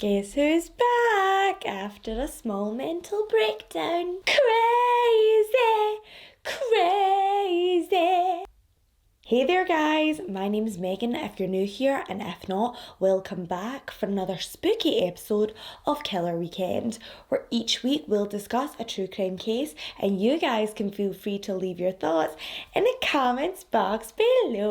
Guess who's back after a small mental breakdown? Crazy! Crazy! Hey there guys, my name's Megan if you're new here, and if not, welcome back for another spooky episode of Killer Weekend, where each week we'll discuss a true crime case and you guys can feel free to leave your thoughts in the comments box below.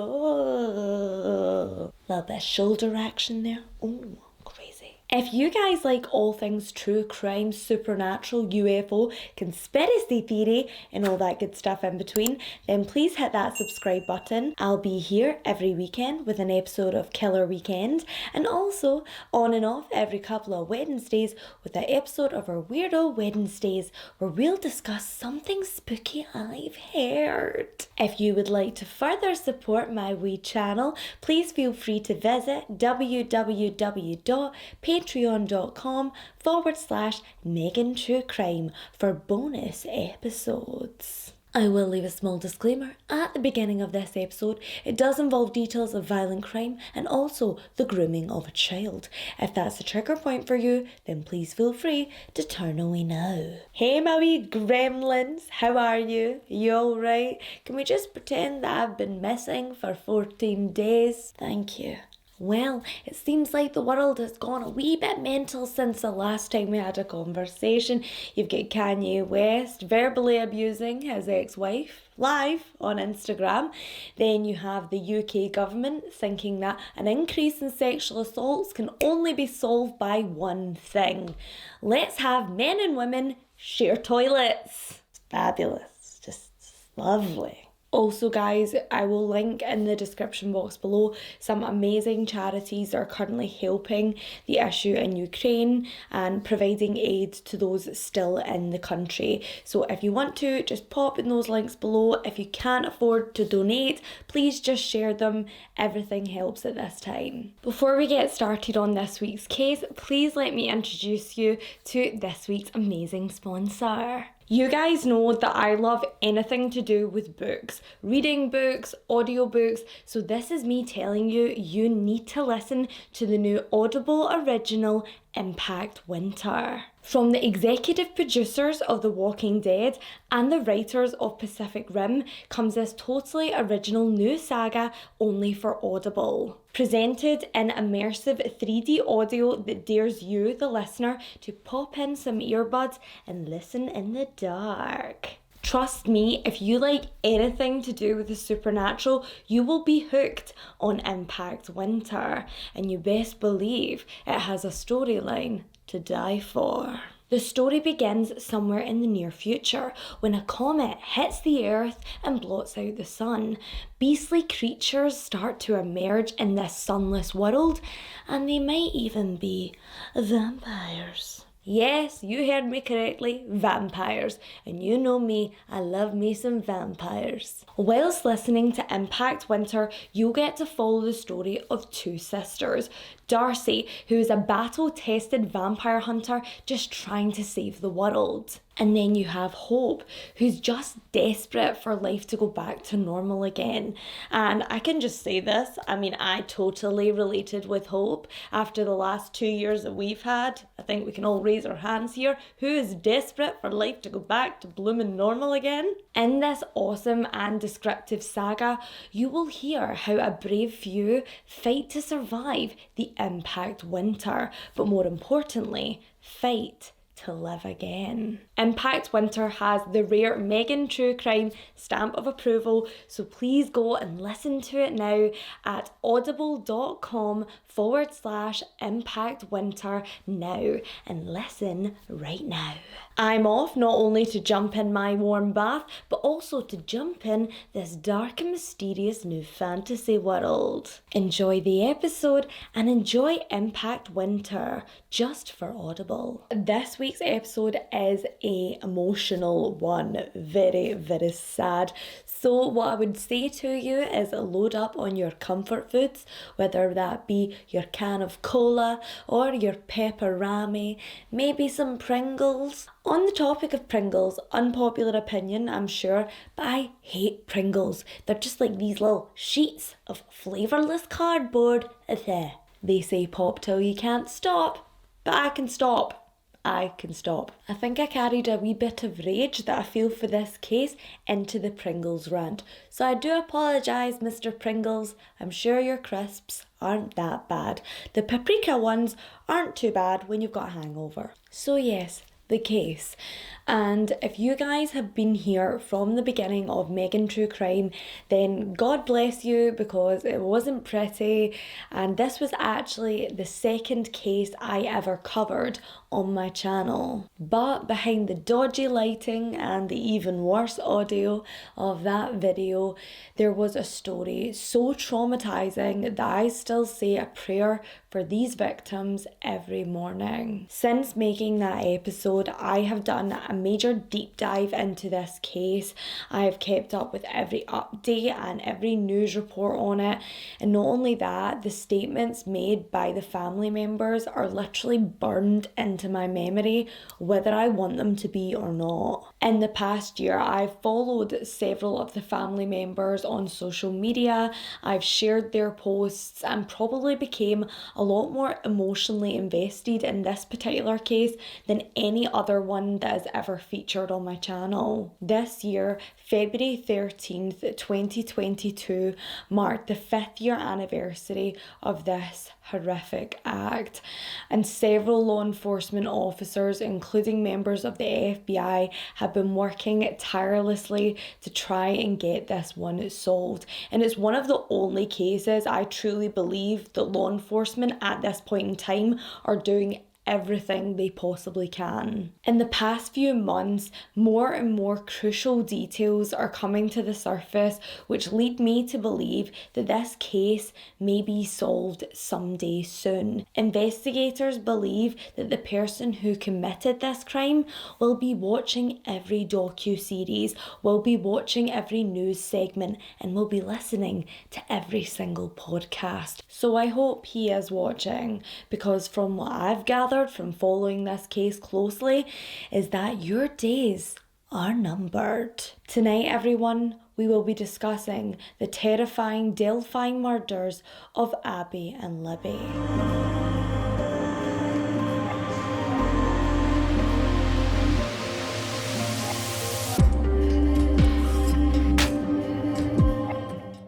Little bit of shoulder action there. Ooh, crazy. If you guys like all things true crime, supernatural, UFO, conspiracy theory, and all that good stuff in between, then please hit that subscribe button. I'll be here every weekend with an episode of Killer Weekend, and also on and off every couple of Wednesdays with an episode of our Weirdo Wednesdays, where we'll discuss something spooky I've heard. If you would like to further support my wee channel, please feel free to visit www.patreon.com/Megan TrueCrime for bonus episodes. I will leave a small disclaimer at the beginning of this episode. It does involve details of violent crime and also the grooming of a child. If that's a trigger point for you, then please feel free to turn away now. Hey my wee gremlins, how are you? You alright? Can we just pretend that I've been missing for 14 days? Thank you. Well, it seems like the world has gone a wee bit mental since the last time we had a conversation. You've got Kanye West verbally abusing his ex-wife live on Instagram. Then you have the UK government thinking that an increase in sexual assaults can only be solved by one thing. Let's have men and women share toilets. It's fabulous. Just lovely. Also guys, I will link in the description box below some amazing charities that are currently helping the issue in Ukraine and providing aid to those still in the country. So if you want to, just pop in those links below. If you can't afford to donate, please just share them. Everything helps at this time. Before we get started on this week's case, please let me introduce you to this week's amazing sponsor. You guys know that I love anything to do with books, reading books, audiobooks, so this is me telling you, you need to listen to the new Audible original Impact Winter. From the executive producers of The Walking Dead and the writers of Pacific Rim comes this totally original new saga only for Audible. Presented in immersive 3D audio that dares you, the listener, to pop in some earbuds and listen in the dark. Trust me, if you like anything to do with the supernatural, you will be hooked on Impact Winter, and you best believe it has a storyline to die for. The story begins somewhere in the near future when a comet hits the earth and blots out the sun. Beastly creatures start to emerge in this sunless world, and they might even be vampires. Yes, you heard me correctly, vampires. And you know me, I love me some vampires. Whilst listening to Impact Winter, you'll get to follow the story of two sisters. Darcy, who is a battle-tested vampire hunter just trying to save the world. And then you have Hope, who's just desperate for life to go back to normal again. And I can just say this, I mean, I totally related with Hope after the last 2 years that we've had. I think we can all raise our hands here. Who is desperate for life to go back to blooming normal again? In this awesome and descriptive saga, you will hear how a brave few fight to survive the Impact Winter, but more importantly, fight to live again. Impact Winter has the rare Megan TrueCrime stamp of approval, so please go and listen to it now at audible.com/Impact Winter now and listen right now. I'm off not only to jump in my warm bath, but also to jump in this dark and mysterious new fantasy world. Enjoy the episode and enjoy Impact Winter just for Audible. This week's episode is a emotional one, very, very sad. So what I would say to you is load up on your comfort foods, whether that be your can of cola or your pepperami, maybe some Pringles. On the topic of Pringles, unpopular opinion, I'm sure, but I hate Pringles. They're just like these little sheets of flavourless cardboard. They say pop till you can't stop. but I can stop. I can stop. I think I carried a wee bit of rage that I feel for this case into the Pringles rant. So I do apologise, Mr. Pringles. I'm sure your crisps aren't that bad. The paprika ones aren't too bad when you've got a hangover. So yes, the case. And if you guys have been here from the beginning of Megan TrueCrime, then God bless you, because it wasn't pretty, and this was actually the second case I ever covered on my channel. But behind the dodgy lighting and the even worse audio of that video, there was a story so traumatizing that I still say a prayer for these victims every morning. Since making that episode, I have done a major deep dive into this case. I have kept up with every update and every news report on it, and not only that, the statements made by the family members are literally burned into my memory, whether I want them to be or not. In the past year, I've followed several of the family members on social media. I've shared their posts and probably became a lot more emotionally invested in this particular case than any other one that has ever featured on my channel. This year, February 13th, 2022, marked the 5th year anniversary of this horrific act, and several law enforcement officers, including members of the FBI, have been working tirelessly to try and get this one solved. And it's one of the only cases I truly believe that law enforcement at this point in time are doing everything they possibly can. In the past few months, more and more crucial details are coming to the surface, which lead me to believe that this case may be solved someday soon. Investigators believe that the person who committed this crime will be watching every docu-series, will be watching every news segment, and will be listening to every single podcast. So I hope he is watching, because from what I've gathered from following this case closely is that your days are numbered. Tonight, everyone, we will be discussing the terrifying Delphi murders of Abby and Libby.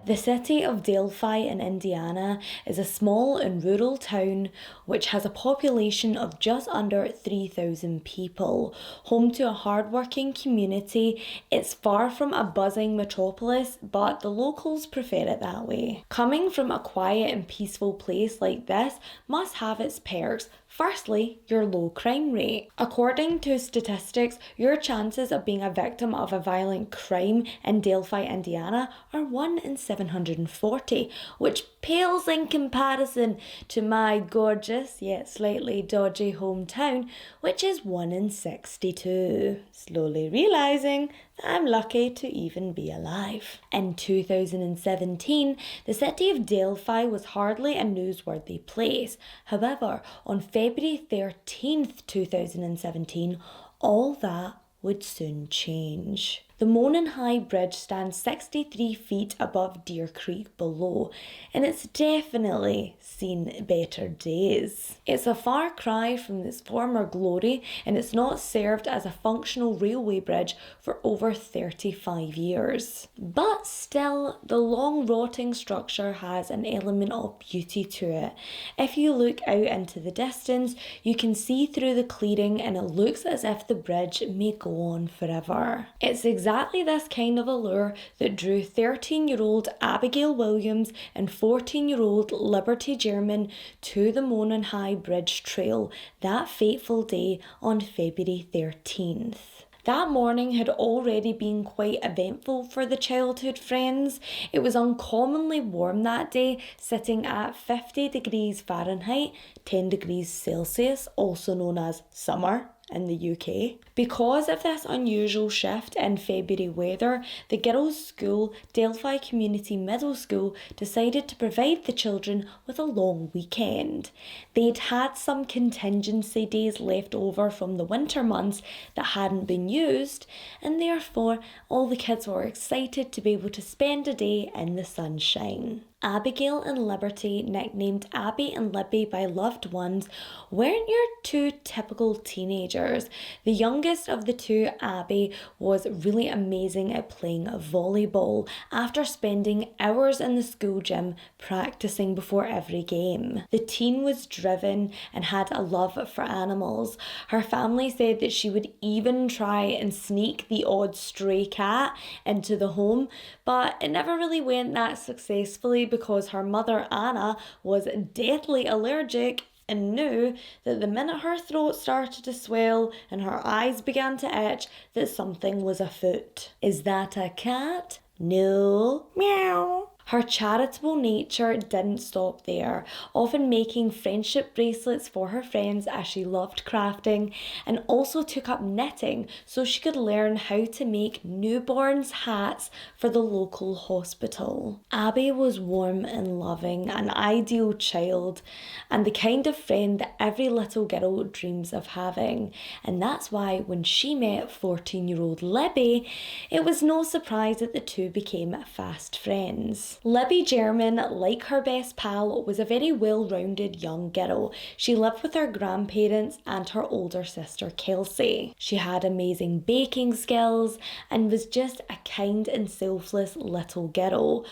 The city of Delphi in Indiana is a small and rural town which has a population of just under 3,000 people. Home to a hard-working community, it's far from a buzzing metropolis, but the locals prefer it that way. Coming from a quiet and peaceful place like this must have its perks. Firstly, your low crime rate. According to statistics, your chances of being a victim of a violent crime in Delphi, Indiana are 1 in 740, which pales in comparison to my gorgeous yet slightly dodgy hometown, which is 1 in 62. Slowly realising that I'm lucky to even be alive. In 2017, the city of Delphi was hardly a newsworthy place. However, on February 13th, 2017, all that would soon change. The Monon High Bridge stands 63 feet above Deer Creek below, and it's definitely seen better days. It's a far cry from its former glory, and it's not served as a functional railway bridge for over 35 years. But still, the long rotting structure has an element of beauty to it. If you look out into the distance, you can see through the clearing, and it looks as if the bridge may go on forever. It's exactly this kind of allure that drew 13-year-old Abigail Williams and 14-year-old Liberty German to the Monon High Bridge Trail that fateful day on February 13th. That morning had already been quite eventful for the childhood friends. It was uncommonly warm that day, sitting at 50 degrees Fahrenheit, 10 degrees Celsius, also known as summer in the UK. Because of this unusual shift in February weather, the girls' school, Delphi Community Middle School, decided to provide the children with a long weekend. They'd had some contingency days left over from the winter months that hadn't been used, and therefore all the kids were excited to be able to spend a day in the sunshine. Abigail and Liberty, nicknamed Abby and Libby by loved ones, weren't your two typical teenagers. The youngest of the two, Abby, was really amazing at playing volleyball after spending hours in the school gym practicing before every game. The teen was driven and had a love for animals. Her family said that she would even try and sneak the odd stray cat into the home, but it never really went that successfully because her mother, Anna, was deathly allergic and knew that the minute her throat started to swell and her eyes began to itch, that something was afoot. Is that a cat? No. Meow. Her charitable nature didn't stop there, often making friendship bracelets for her friends as she loved crafting, and also took up knitting so she could learn how to make newborns' hats for the local hospital. Abby was warm and loving, an ideal child, and the kind of friend that every little girl dreams of having. And that's why when she met 14-year-old Libby, it was no surprise that the two became fast friends. Libby German, like her best pal, was a very well-rounded young girl. She lived with her grandparents and her older sister Kelsey. She had amazing baking skills and was just a kind and selfless little girl.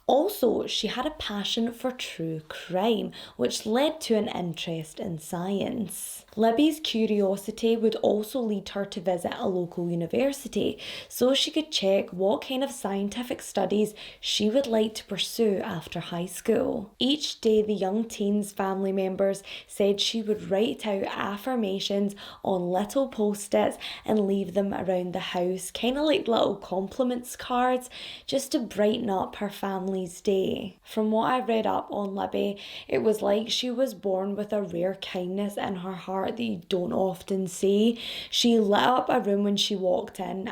Also, she had a passion for true crime, which led to an interest in science. Libby's curiosity would also lead her to visit a local university so she could check what kind of scientific studies she would like to pursue after high school. Each day, the young teen's family members said she would write out affirmations on little post-its and leave them around the house, kind of like little compliments cards, just to brighten up her family's day. From what I read up on Libby, it was like she was born with a rare kindness in her heart that you don't often see. She lit up a room when she walked in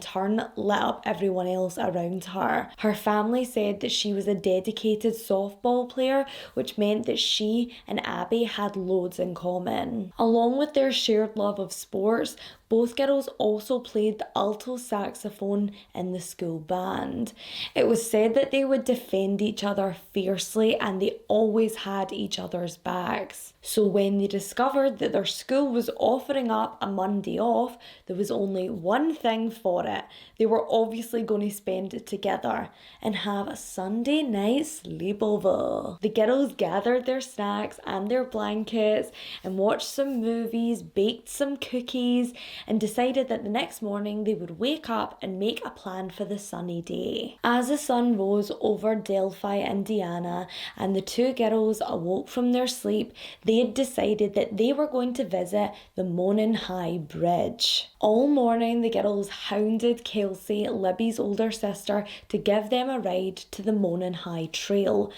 turn lit up everyone else around her. Her family said that she was a dedicated softball player, which meant that she and Abby had loads in common. Along with their shared love of sports, both girls also played the alto saxophone in the school band. It was said that they would defend each other fiercely and they always had each other's backs. So when they discovered that their school was offering up a Monday off, there was only one thing for it. They were obviously going to spend it together and have a Sunday night sleepover. The girls gathered their snacks and their blankets and watched some movies, baked some cookies, and decided that the next morning they would wake up and make a plan for the sunny day. As the sun rose over Delphi, Indiana, and the two girls awoke from their sleep, they had decided that they were going to visit the Monon High Bridge. All morning, the girls hounded Kelsey, Libby's older sister, to give them a ride to the Monon High Trail.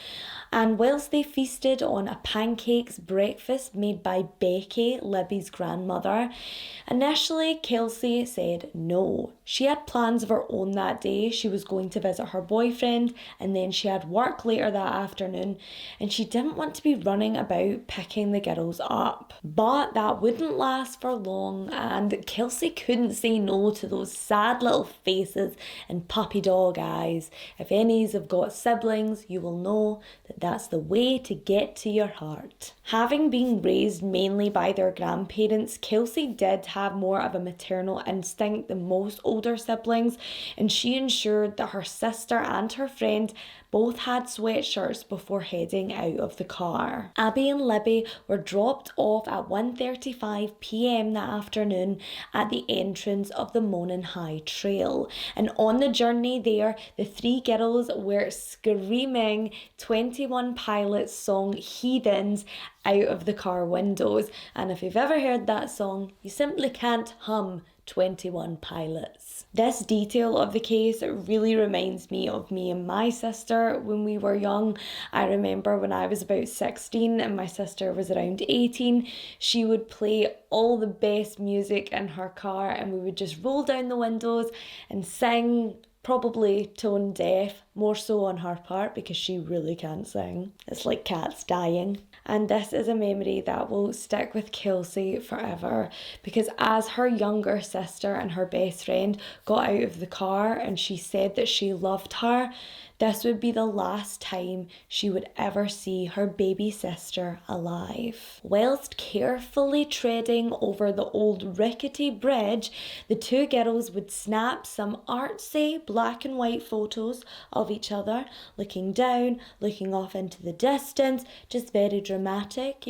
And whilst they feasted on a pancakes breakfast made by Becky, Libby's grandmother, initially Kelsey said no. She had plans of her own that day. She was going to visit her boyfriend and then she had work later that afternoon and she didn't want to be running about picking the girls up. But that wouldn't last for long and Kelsey couldn't say no to those sad little faces and puppy dog eyes. If any's have got siblings, you will know that that's the way to get to your heart. Having been raised mainly by their grandparents, Kelsey did have more of a maternal instinct than most older siblings, and she ensured that her sister and her friend both had sweatshirts before heading out of the car. Abby and Libby were dropped off at 1:35 p.m. that afternoon at the entrance of the Monon High Trail. And on the journey there, the three girls were screaming 21 Pilots song Heathens out of the car windows. And if you've ever heard that song, you simply can't hum 21 Pilots. This detail of the case really reminds me of me and my sister when we were young. I remember when I was about 16 and my sister was around 18, she would play all the best music in her car and we would just roll down the windows and sing, probably tone deaf, more so on her part because she really can't sing. It's like cats dying. And this is a memory that will stick with Kelsey forever because as her younger sister and her best friend got out of the car and she said that she loved her, This would be the last time she would ever see her baby sister alive. Whilst carefully treading over the old rickety bridge, the two girls would snap some artsy black and white photos of each other, looking down, looking off into the distance, just very dramatic,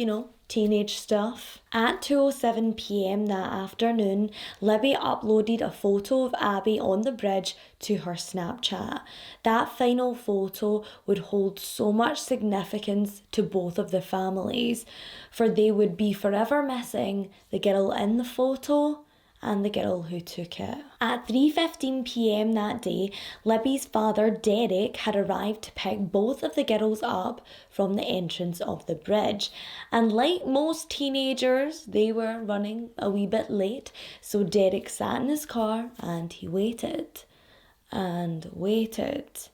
teenage stuff. At 2:07 p.m. that afternoon, Libby uploaded a photo of Abby on the bridge to her Snapchat. That final photo would hold so much significance to both of the families, for they would be forever missing the girl in the photo and the girl who took it. At 3:15 p.m. that day, Libby's father, Derek, had arrived to pick both of the girls up from the entrance of the bridge. And like most teenagers, they were running a wee bit late, so Derek sat in his car and he waited and waited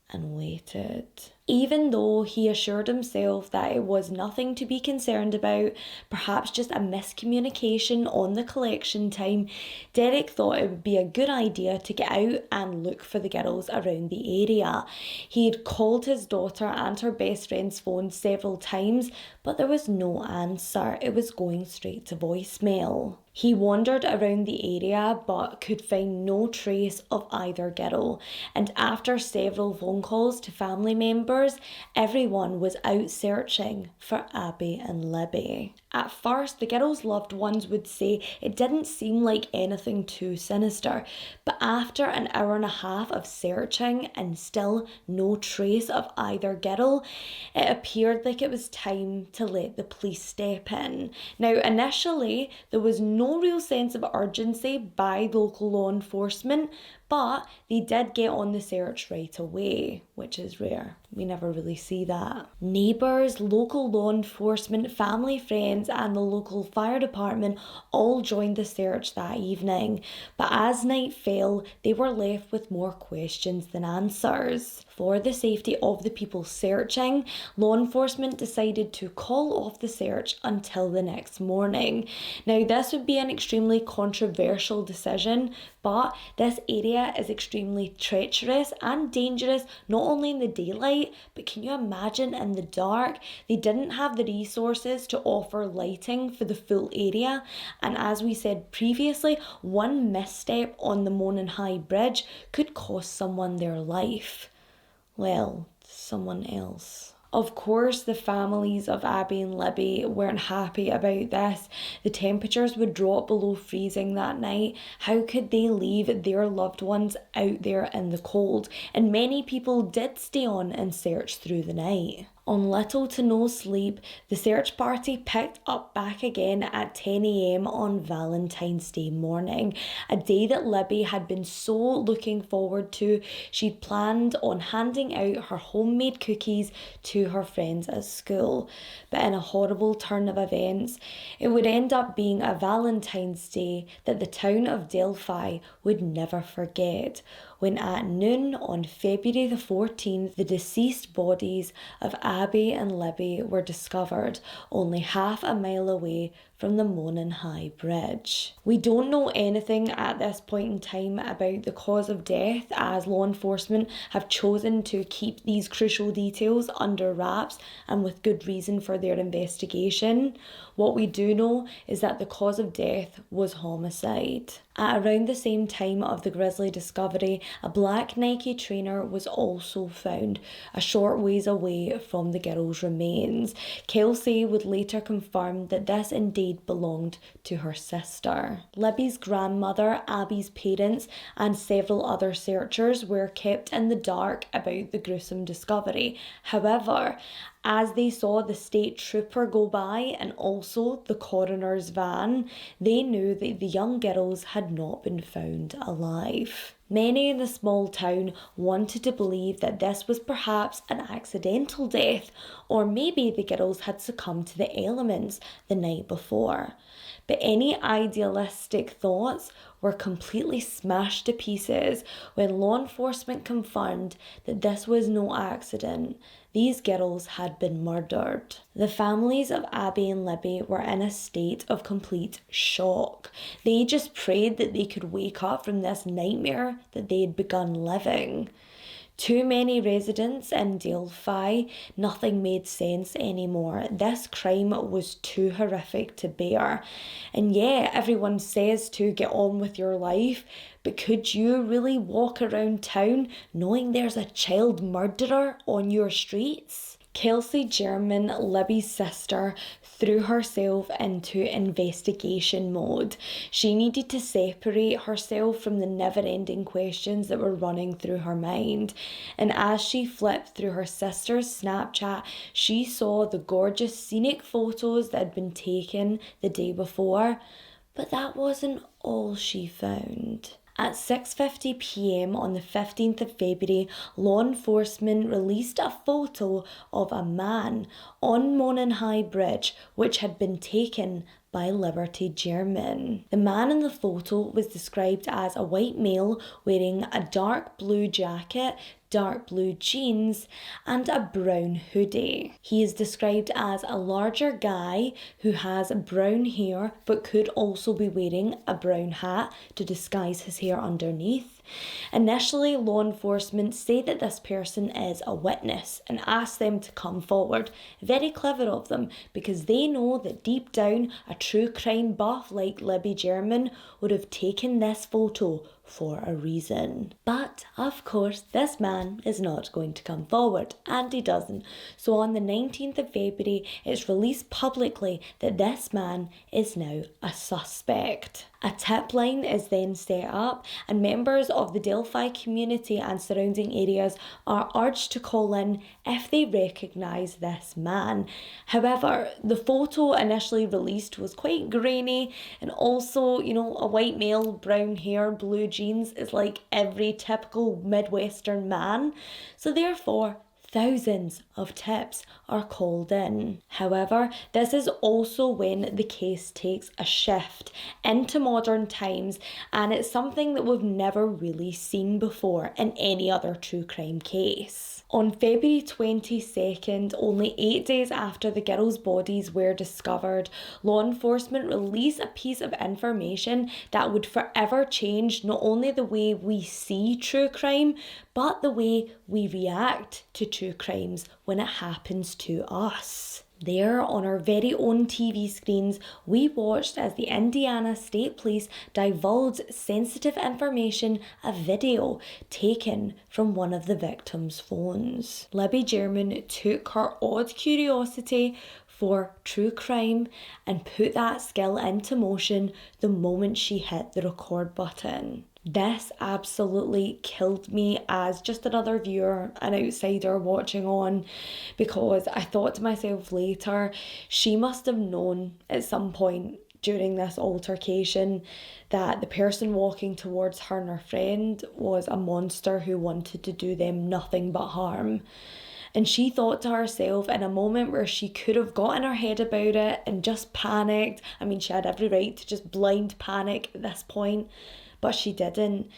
and waited. Even though he assured himself that it was nothing to be concerned about, perhaps just a miscommunication on the collection time, Derek thought it would be a good idea to get out and look for the girls around the area. He had called his daughter and her best friend's phone several times, but there was no answer. It was going straight to voicemail. He wandered around the area but could find no trace of either girl, and after several phone calls to family members, everyone was out searching for Abby and Libby. At first, the girls' loved ones would say it didn't seem like anything too sinister, but after an hour and a half of searching and still no trace of either girl, it appeared like it was time to let the police step in. Now, initially, there was no real sense of urgency by local law enforcement, but they did get on the search right away, which is rare. We never really see that. Neighbours, local law enforcement, family, friends, and the local fire department all joined the search that evening. But as night fell, they were left with more questions than answers. For the safety of the people searching, law enforcement decided to call off the search until the next morning. Now, this would be an extremely controversial decision, but this area is extremely treacherous and dangerous, not only in the daylight, but can you imagine in the dark? They didn't have the resources to offer lighting for the full area, and as we said previously, one misstep on the Monon High Bridge could cost someone their life. Well, someone else. Of course, the families of Abby and Libby weren't happy about this. The temperatures would drop below freezing that night. How could they leave their loved ones out there in the cold? And many people did stay on and search through the night. On little to no sleep, the search party picked up back again at 10 a.m. on Valentine's Day morning, a day that Libby had been so looking forward to. She'd planned on handing out her homemade cookies to her friends at school. But in a horrible turn of events, it would end up being a Valentine's Day that the town of Delphi would never forget, when at noon on February the 14th, the deceased bodies of Abby and Libby were discovered only half a mile away from the Monon High Bridge. We don't know anything at this point in time about the cause of death, as law enforcement have chosen to keep these crucial details under wraps, and with good reason for their investigation. What we do know is that the cause of death was homicide. At around the same time of the grisly discovery, a black Nike trainer was also found a short ways away from the girl's remains. Kelsey would later confirm that this indeed belonged to her sister. Libby's grandmother, Abby's parents, and several other searchers were kept in the dark about the gruesome discovery. However, as they saw the state trooper go by and also the coroner's van, they knew that the young girls had not been found alive. Many in the small town wanted to believe that this was perhaps an accidental death, or maybe the girls had succumbed to the elements the night before. But any idealistic thoughts were completely smashed to pieces when law enforcement confirmed that this was no accident. These girls had been murdered. The families of Abby and Libby were in a state of complete shock. They just prayed that they could wake up from this nightmare that they had begun living. Too many residents in Delphi, nothing made sense anymore. This crime was too horrific to bear. And yeah, everyone says to get on with your life, but could you really walk around town knowing there's a child murderer on your streets? Kelsey German, Libby's sister, threw herself into investigation mode. She needed to separate herself from the never-ending questions that were running through her mind. And as she flipped through her sister's Snapchat, she saw the gorgeous scenic photos that had been taken the day before. But that wasn't all she found. At 6:50 p.m. on the 15th of February, law enforcement released a photo of a man on Monon High Bridge, which had been taken by Liberty German. The man in the photo was described as a white male wearing a dark blue jacket, dark blue jeans, and a brown hoodie. He is described as a larger guy who has brown hair but could also be wearing a brown hat to disguise his hair underneath. Initially, law enforcement say that this person is a witness and ask them to come forward. Very clever of them, because they know that deep down a true crime buff like Libby German would have taken this photo for a reason. But of course this man is not going to come forward, and he doesn't. So on the 19th of February it's released publicly that this man is now a suspect. A tip line is then set up, and members of the Delphi community and surrounding areas are urged to call in if they recognise this man. However, the photo initially released was quite grainy, and also, a white male, brown hair, blue jeans is like every typical Midwestern man. So therefore, thousands of tips are called in. However, this is also when the case takes a shift into modern times, and it's something that we've never really seen before in any other true crime case. On February 22nd, only 8 days after the girls' bodies were discovered, law enforcement released a piece of information that would forever change not only the way we see true crime, but the way we react to true crimes when it happens to us. There, on our very own TV screens, we watched as the Indiana State Police divulged sensitive information, a video taken from one of the victims' phones. Libby German took her odd curiosity for true crime and put that skill into motion the moment she hit the record button. This absolutely killed me as just another viewer, an outsider watching on, because I thought to myself later, she must have known at some point during this altercation that the person walking towards her and her friend was a monster who wanted to do them nothing but harm. And she thought to herself, in a moment where she could have gotten her head about it and just panicked, she had every right to just blind panic at this point, but she didn't.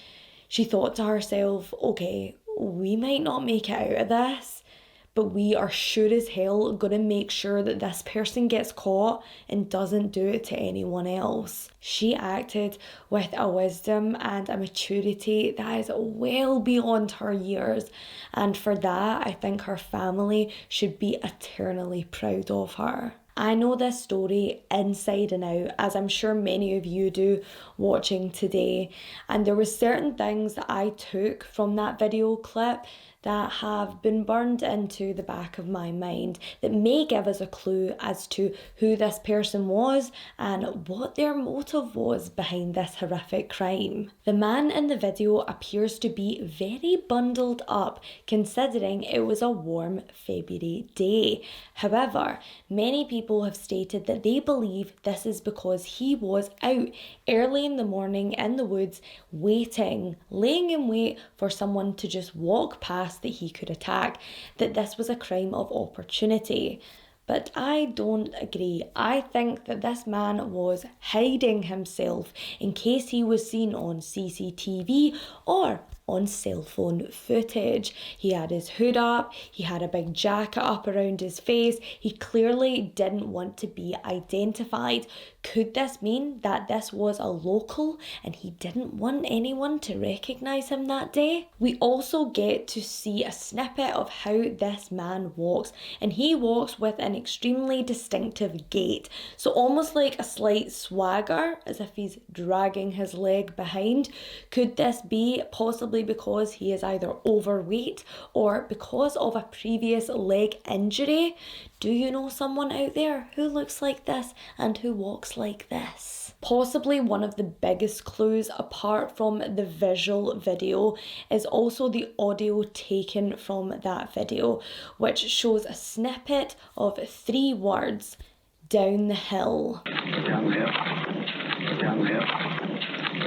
She thought to herself, okay, we might not make it out of this, but we are sure as hell going to make sure that this person gets caught and doesn't do it to anyone else. She acted with a wisdom and a maturity that is well beyond her years, and for that I think her family should be eternally proud of her. I know this story inside and out, as I'm sure many of you do watching today, and there were certain things that I took from that video clip that have been burned into the back of my mind that may give us a clue as to who this person was and what their motive was behind this horrific crime. The man in the video appears to be very bundled up, considering it was a warm February day. However, many people have stated that they believe this is because he was out early in the morning in the woods waiting, laying in wait for someone to just walk past that he could attack, that this was a crime of opportunity. But I don't agree. I think that this man was hiding himself in case he was seen on CCTV or on cell phone footage. He had his hood up, he had a big jacket up around his face. He clearly didn't want to be identified. Could this mean that this was a local and he didn't want anyone to recognise him that day? We also get to see a snippet of how this man walks, and he walks with an extremely distinctive gait. So almost like a slight swagger, as if he's dragging his leg behind. Could this be possibly because he is either overweight or because of a previous leg injury? Do you know someone out there who looks like this and who walks like this? Possibly one of the biggest clues, apart from the visual video, is also the audio taken from that video, which shows a snippet of 3 words: down the hill. Down the hill. Down the hill.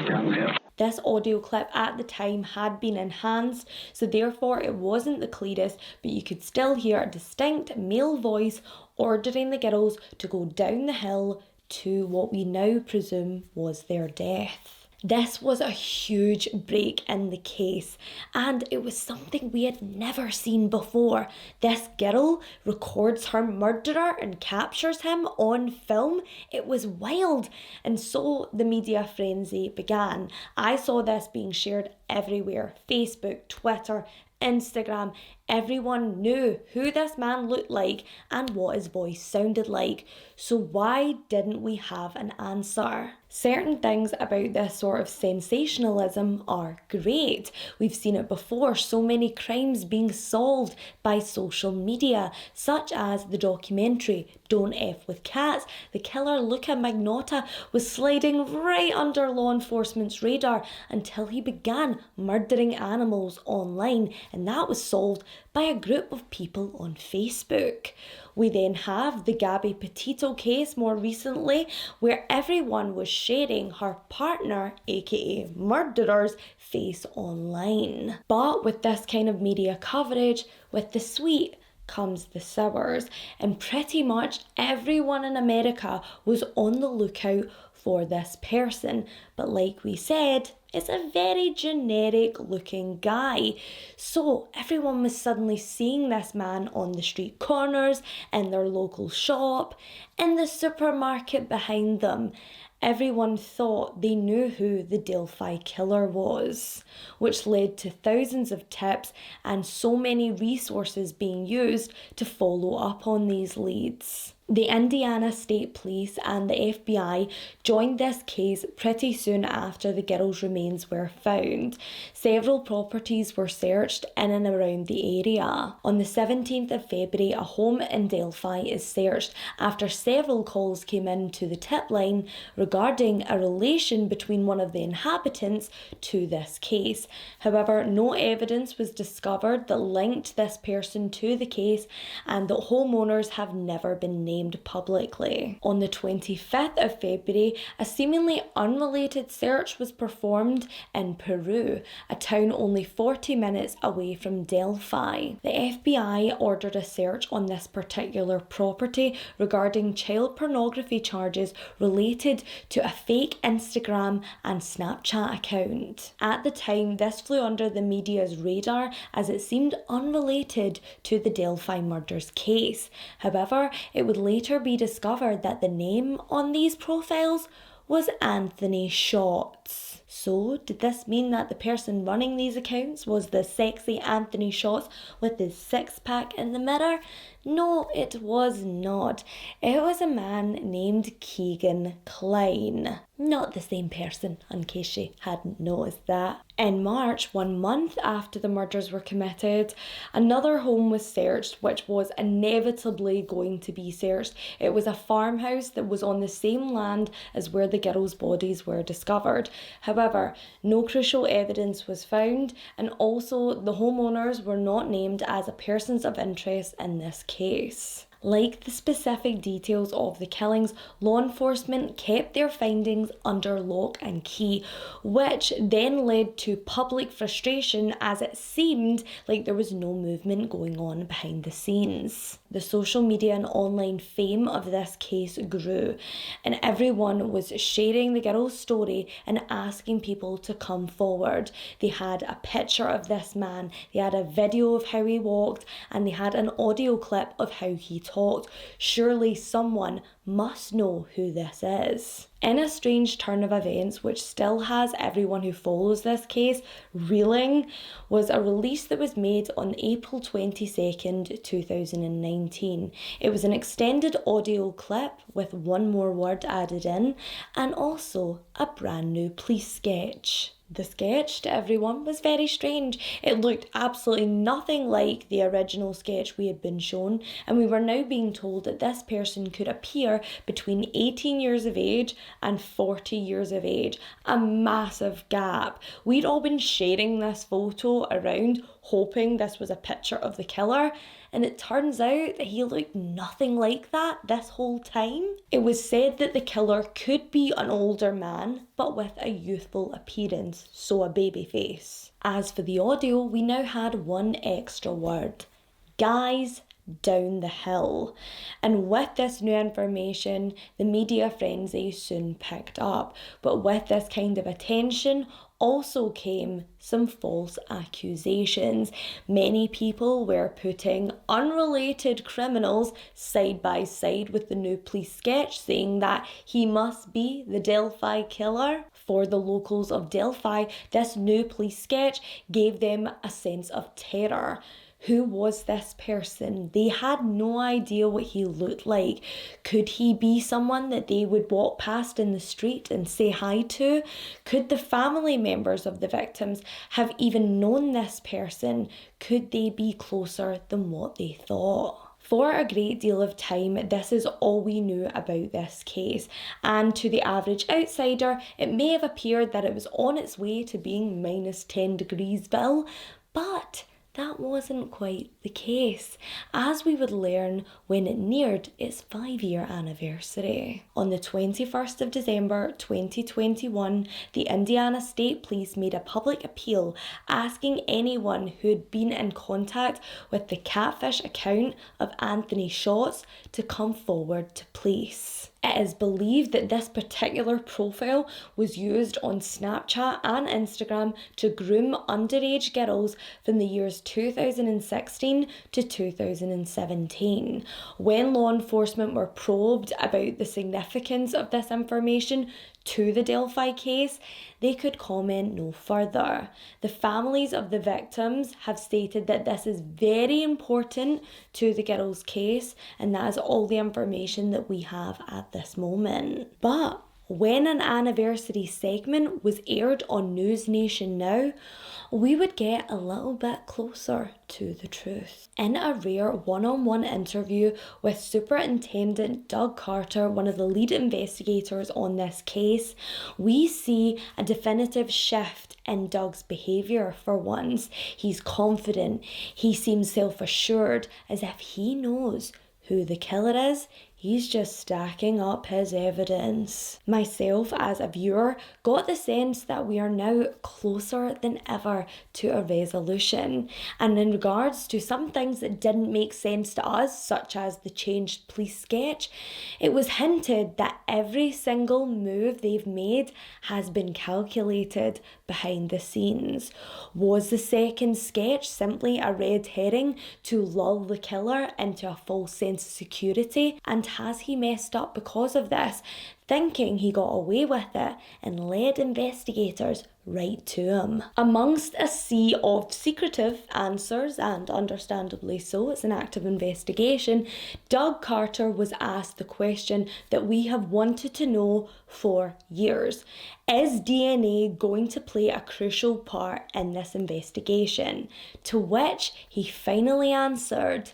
Down the hill. This audio clip at the time had been enhanced, so therefore it wasn't the clearest, but you could still hear a distinct male voice ordering the girls to go down the hill to what we now presume was their death. This was a huge break in the case, and it was something we had never seen before. This girl records her murderer and captures him on film. It was wild, and so the media frenzy began. I saw this being shared everywhere: Facebook, Twitter, Instagram. Everyone knew who this man looked like and what his voice sounded like. So why didn't we have an answer? Certain things about this sort of sensationalism are great. We've seen it before, so many crimes being solved by social media, such as the documentary Don't F with Cats. The killer, Luca Magnotta, was sliding right under law enforcement's radar until he began murdering animals online, and that was solved by a group of people on Facebook. We then have the Gabby Petito case more recently, where everyone was sharing her partner, aka murderer's, face online. But with this kind of media coverage, with the sweet comes the sours, and pretty much everyone in America was on the lookout for this person. But like we said, it's a very generic looking guy. So everyone was suddenly seeing this man on the street corners, in their local shop, in the supermarket behind them. Everyone thought they knew who the Delphi killer was, which led to thousands of tips and so many resources being used to follow up on these leads. The Indiana State Police and the FBI joined this case pretty soon after the girls' remains were found. Several properties were searched in and around the area. On the 17th of February, a home in Delphi is searched after several calls came in to the tip line regarding a relation between one of the inhabitants to this case. However, no evidence was discovered that linked this person to the case, and the homeowners have never been named publicly. On the 25th of February, a seemingly unrelated search was performed in Peru, a town only 40 minutes away from Delphi. The FBI ordered a search on this particular property regarding child pornography charges related to a fake Instagram and Snapchat account. At the time, this flew under the media's radar as it seemed unrelated to the Delphi Murders case. However, it would later be discovered that the name on these profiles was Anthony Shots. So, did this mean that the person running these accounts was the sexy Anthony Shots with his six-pack in the mirror? No, it was not. It was a man named Keegan Klein. Not the same person, in case you hadn't noticed that. In March, 1 month after the murders were committed, another home was searched, which was inevitably going to be searched. It was a farmhouse that was on the same land as where the girls' bodies were discovered. However, no crucial evidence was found, and also the homeowners were not named as persons of interest in this case. Like the specific details of the killings, law enforcement kept their findings under lock and key, which then led to public frustration as it seemed like there was no movement going on behind the scenes. The social media and online fame of this case grew, and everyone was sharing the girl's story and asking people to come forward. They had a picture of this man, they had a video of how he walked, and they had an audio clip of how he talked. Surely someone must know who this is. In a strange turn of events, which still has everyone who follows this case reeling, was a release that was made on April 22nd, 2019. It was an extended audio clip with one more word added in, and also a brand new police sketch. The sketch, to everyone, was very strange. It looked absolutely nothing like the original sketch we had been shown, and we were now being told that this person could appear between 18 years of age and 40 years of age. A massive gap. We'd all been sharing this photo around, hoping this was a picture of the killer, and it turns out that he looked nothing like that this whole time. It was said that the killer could be an older man, but with a youthful appearance, so a baby face. As for the audio, we now had one extra word: guys down the hill. And with this new information, the media frenzy soon picked up. But with this kind of attention also came some false accusations. Many people were putting unrelated criminals side by side with the new police sketch, saying that he must be the Delphi killer. For the locals of Delphi, this new police sketch gave them a sense of terror. Who was this person? They had no idea what he looked like. Could he be someone that they would walk past in the street and say hi to? Could the family members of the victims have even known this person? Could they be closer than what they thought? For a great deal of time, this is all we knew about this case, and to the average outsider, it may have appeared that it was on its way to being minus 10 degreesville, but that wasn't quite the case, as we would learn when it neared its 5-year anniversary. On the 21st of December 2021, the Indiana State Police made a public appeal asking anyone who had been in contact with the catfish account of Anthony Shots to come forward to police. It is believed that this particular profile was used on Snapchat and Instagram to groom underage girls from the years 2016 to 2017. When law enforcement were probed about the significance of this information to the Delphi case, they could comment no further. The families of the victims have stated that this is very important to the girls' case, and that is all the information that we have at this moment. But when an anniversary segment was aired on News Nation Now, we would get a little bit closer to the truth. In a rare one-on-one interview with Superintendent Doug Carter, one of the lead investigators on this case, we see a definitive shift in Doug's behaviour for once. He's confident, he seems self-assured, as if he knows who the killer is. He's just stacking up his evidence. Myself, as a viewer, got the sense that we are now closer than ever to a resolution. And in regards to some things that didn't make sense to us, such as the changed police sketch, it was hinted that every single move they've made has been calculated behind the scenes. Was the second sketch simply a red herring to lull the killer into a false sense of security? And has he messed up because of this, thinking he got away with it and led investigators right to him? Amongst a sea of secretive answers, and understandably so, it's an active investigation, Doug Carter was asked the question that we have wanted to know for years. Is DNA going to play a crucial part in this investigation? To which he finally answered,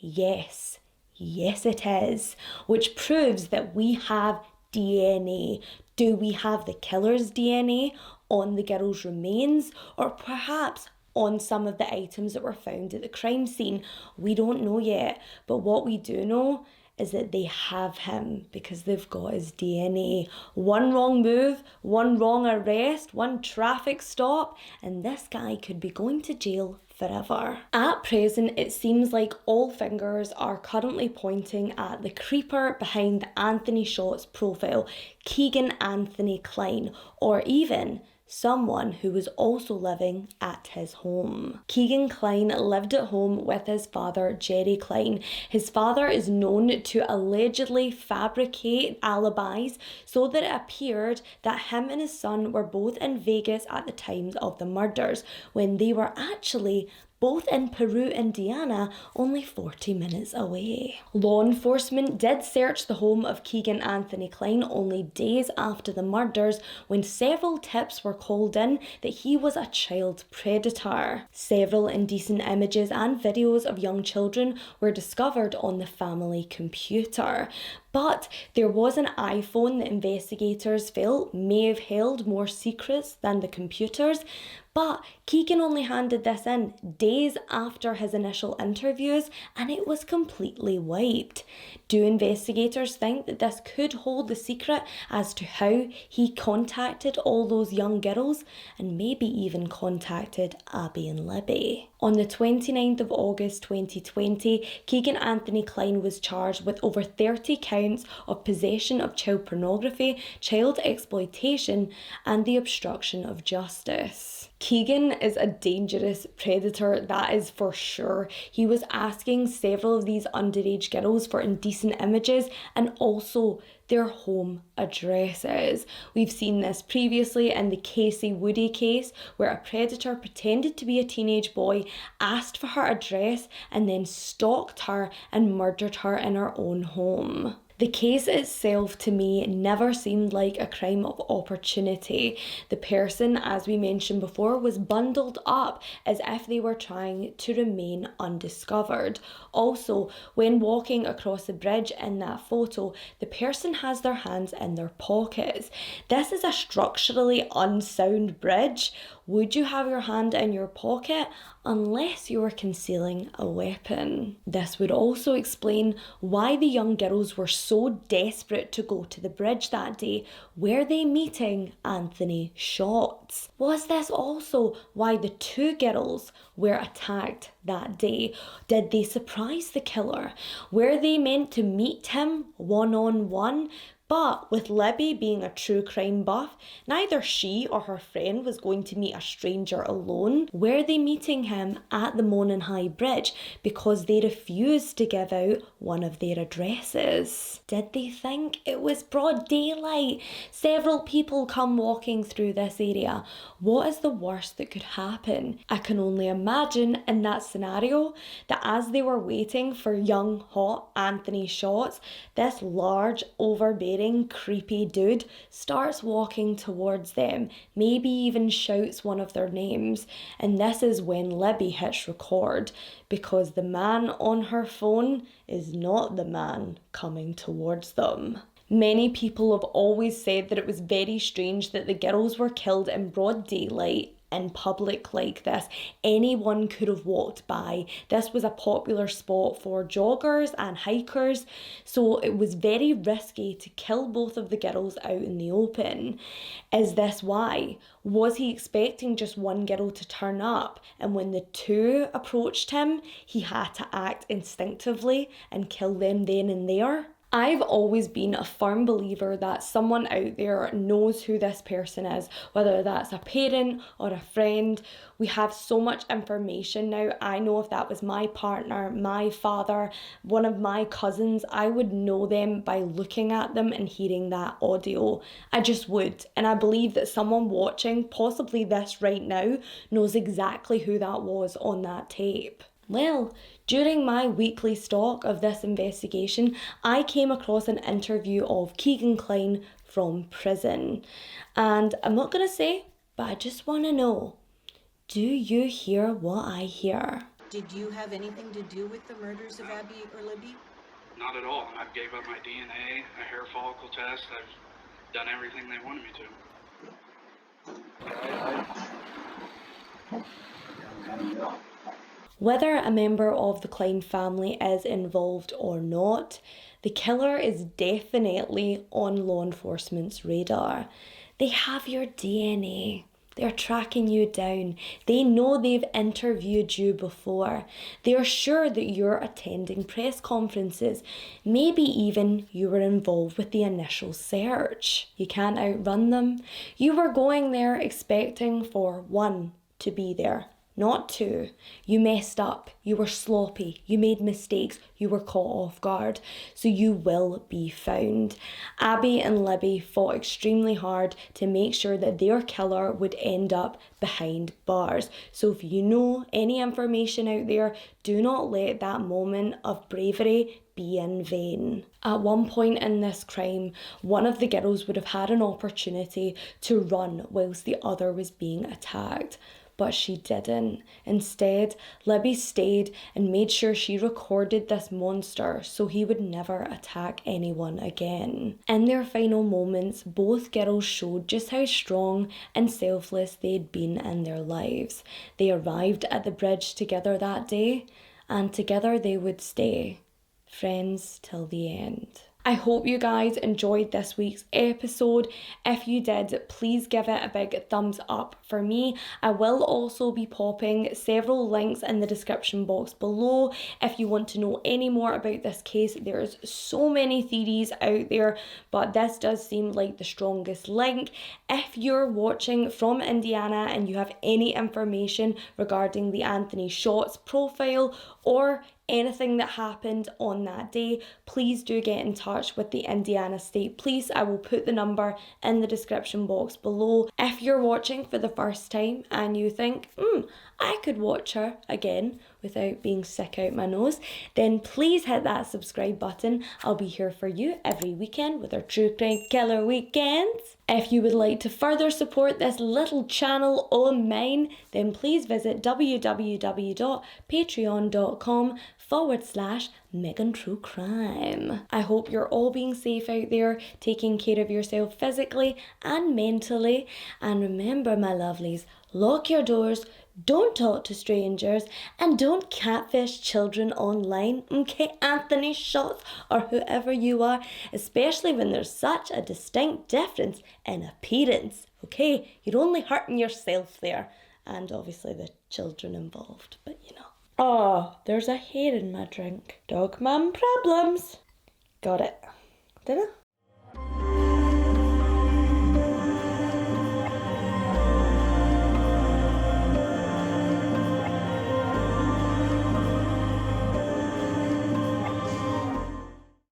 yes. Yes, it is, which proves that we have DNA. Do we have the killer's DNA on the girl's remains, or perhaps on some of the items that were found at the crime scene. We don't know yet, but what we do know is that they have him because they've got his DNA. One wrong move, one wrong arrest, one traffic stop, and this guy could be going to jail forever. At present, it seems like all fingers are currently pointing at the creeper behind Anthony Shott's profile, Keegan Anthony Klein, or even someone who was also living at his home. Keegan Klein lived at home with his father, Jerry Klein. His father is known to allegedly fabricate alibis so that it appeared that him and his son were both in Vegas at the time of the murders, when they were actually both in Peru, Indiana, only 40 minutes away. Law enforcement did search the home of Keegan Anthony Klein only days after the murders, when several tips were called in that he was a child predator. Several indecent images and videos of young children were discovered on the family computer. But there was an iPhone that investigators felt may have held more secrets than the computers. But Keegan only handed this in days after his initial interviews, and it was completely wiped. Do investigators think that this could hold the secret as to how he contacted all those young girls, and maybe even contacted Abby and Libby? On the 29th of August 2020, Keegan Anthony Klein was charged with over 30 counts of possession of child pornography, child exploitation, and the obstruction of justice. Keegan is a dangerous predator, that is for sure. He was asking several of these underage girls for indecent images and also their home addresses. We've seen this previously in the Casey Woody case, where a predator pretended to be a teenage boy, asked for her address, and then stalked her and murdered her in her own home. The case itself to me never seemed like a crime of opportunity. The person, as we mentioned before, was bundled up as if they were trying to remain undiscovered. Also, when walking across the bridge in that photo, the person has their hands in their pockets. This is a structurally unsound bridge. Would you have your hand in your pocket unless you were concealing a weapon? This would also explain why the young girls were so desperate to go to the bridge that day. Were they meeting Anthony Shott? Was this also why the two girls were attacked that day? Did they surprise the killer? Were they meant to meet him one-on-one? But with Libby being a true crime buff, neither she or her friend was going to meet a stranger alone. Were they meeting him at the Monon High Bridge because they refused to give out one of their addresses? Did they think it was broad daylight? Several people come walking through this area. What is the worst that could happen? I can only imagine in that scenario that as they were waiting for young, hot Anthony Shott, this large, overbearing, creepy dude starts walking towards them, maybe even shouts one of their names, and this is when Libby hits record, because the man on her phone is not the man coming towards them. Many people have always said that it was very strange that the girls were killed in broad daylight in public like this. Anyone could have walked by. This was a popular spot for joggers and hikers, so it was very risky to kill both of the girls out in the open. Is this why? Was he expecting just one girl to turn up, and when the two approached him, he had to act instinctively and kill them then and there? I've always been a firm believer that someone out there knows who this person is, whether that's a parent or a friend. We have so much information now. I know if that was my partner, my father, one of my cousins, I would know them by looking at them and hearing that audio. I just would. And I believe that someone watching, possibly this right now, knows exactly who that was on that tape. Well, during my weekly stalk of this investigation, I came across an interview of Keegan Klein from prison. And I'm not going to say, but I just want to know, do you hear what I hear? Did you have anything to do with the murders of Abby or Libby? Not at all. I gave up my DNA, a hair follicle test. I've done everything they wanted me to. Whether a member of the Klein family is involved or not, the killer is definitely on law enforcement's radar. They have your DNA. They're tracking you down. They know they've interviewed you before. They are sure that you're attending press conferences. Maybe even you were involved with the initial search. You can't outrun them. You were going there expecting for one to be there, not two. You messed up. You were sloppy. You made mistakes. You were caught off guard. So you will be found. Abby and Libby fought extremely hard to make sure that their killer would end up behind bars. So if you know any information out there, do not let that moment of bravery be in vain. At one point in this crime, one of the girls would have had an opportunity to run whilst the other was being attacked. But she didn't. Instead, Libby stayed and made sure she recorded this monster so he would never attack anyone again. In their final moments, both girls showed just how strong and selfless they'd been in their lives. They arrived at the bridge together that day, and together they would stay. Friends till the end. I hope you guys enjoyed this week's episode. If you did, please give it a big thumbs up for me. I will also be popping several links in the description box below if you want to know any more about this case. There's so many theories out there, but this does seem like the strongest link. If you're watching from Indiana and you have any information regarding the Anthony Shots profile or anything that happened on that day, please do get in touch with the Indiana State Police. I will put the number in the description box below. If you're watching for the first time and you think, I could watch her again without being sick out my nose, then please hit that subscribe button. I'll be here for you every weekend with our True Crime Killer Weekends. If you would like to further support this little channel on mine, then please visit www.patreon.com/Megan TrueCrime. I hope you're all being safe out there, taking care of yourself physically and mentally. And remember, my lovelies, lock your doors, don't talk to strangers, and don't catfish children online, okay, Anthony Shots or whoever you are, especially when there's such a distinct difference in appearance, okay? You're only hurting yourself there, and obviously the children involved, but you know. Oh, there's a hair in my drink. Dog mum problems. Got it. Did I?